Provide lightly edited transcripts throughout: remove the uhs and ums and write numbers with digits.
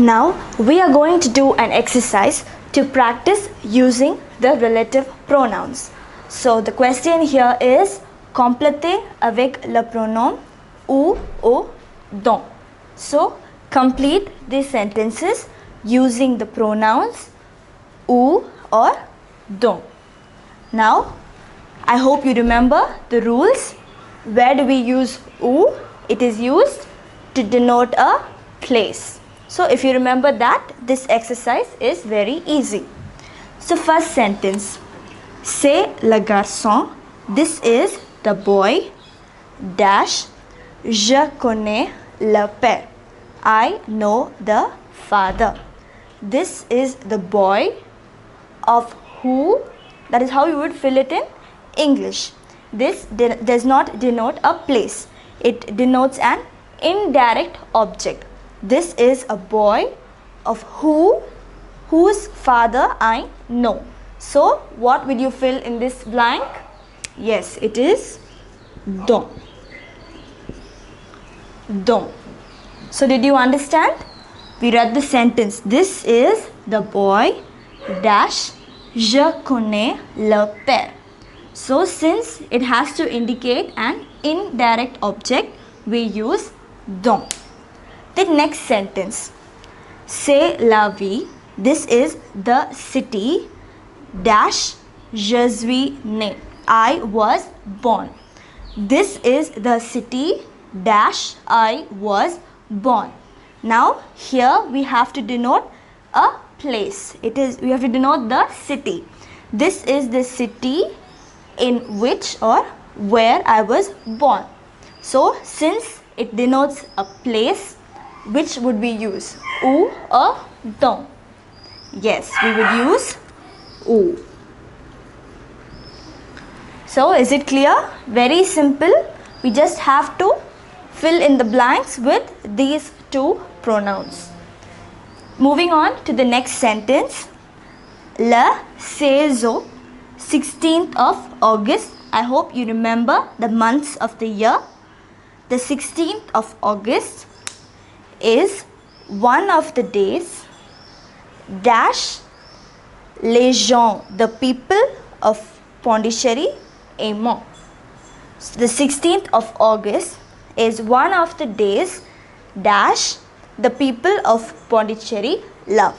Now we are going to do an exercise to practice using the relative pronouns. So the question here is complétez avec le pronom ou au dont. So complete these sentences using the pronouns ou or dont. Now I hope you remember the rules. Where do we use ou? It is used to denote a place. So if you remember that, this exercise is very easy. So first sentence, c'est le garçon, this is the boy, dash, je connais le père, I know the father. This is the boy of who, that is how you would fill it in English. This does not denote a place, it denotes an indirect object. This is a boy of whose father I know. So what will you fill in this blank? Yes, it is dont. Dont. So did you understand? We read the sentence. This is the boy dash je connais le père. So since it has to indicate an indirect object, we use dont. The next sentence, c'est la vie, this is the city, dash, je suis né, I was born. This is the city, dash, I was born. Now here we have to denote a place. We have to denote the city. This is the city in which or where I was born. So since it denotes a place, which would we use? Ou or dont? Yes, we would use ou. So is it clear? Very simple. We just have to fill in the blanks with these two pronouns. Moving on to the next sentence. Le 16th of August. I hope you remember the months of the year. The 16th of August is one of the days, dash, les gens, the people of Pondicherry aimant. So the 16th of August is one of the days, dash, the people of Pondicherry love.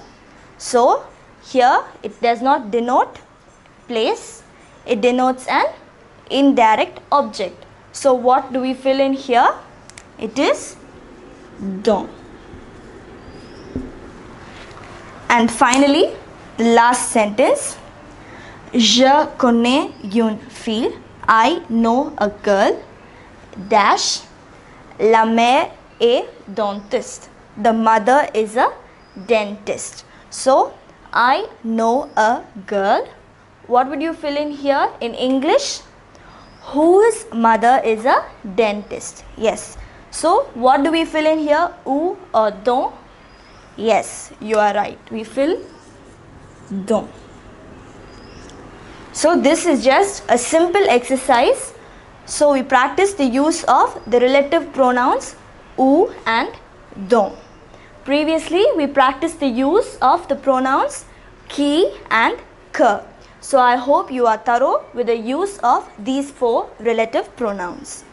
So here it does not denote place, it denotes an indirect object. So what do we fill in here? It is dont. And finally, the last sentence, je connais une fille, I know a girl, dash, la mère est dentiste, the mother is a dentist. So I know a girl. What would you fill in here in English? Whose mother is a dentist. Yes. So what do we fill in here? Ou or dont? Yes, you are right. We fill dont. So this is just a simple exercise. So we practice the use of the relative pronouns ou and dont. Previously we practiced the use of the pronouns qui and que. So I hope you are thorough with the use of these four relative pronouns.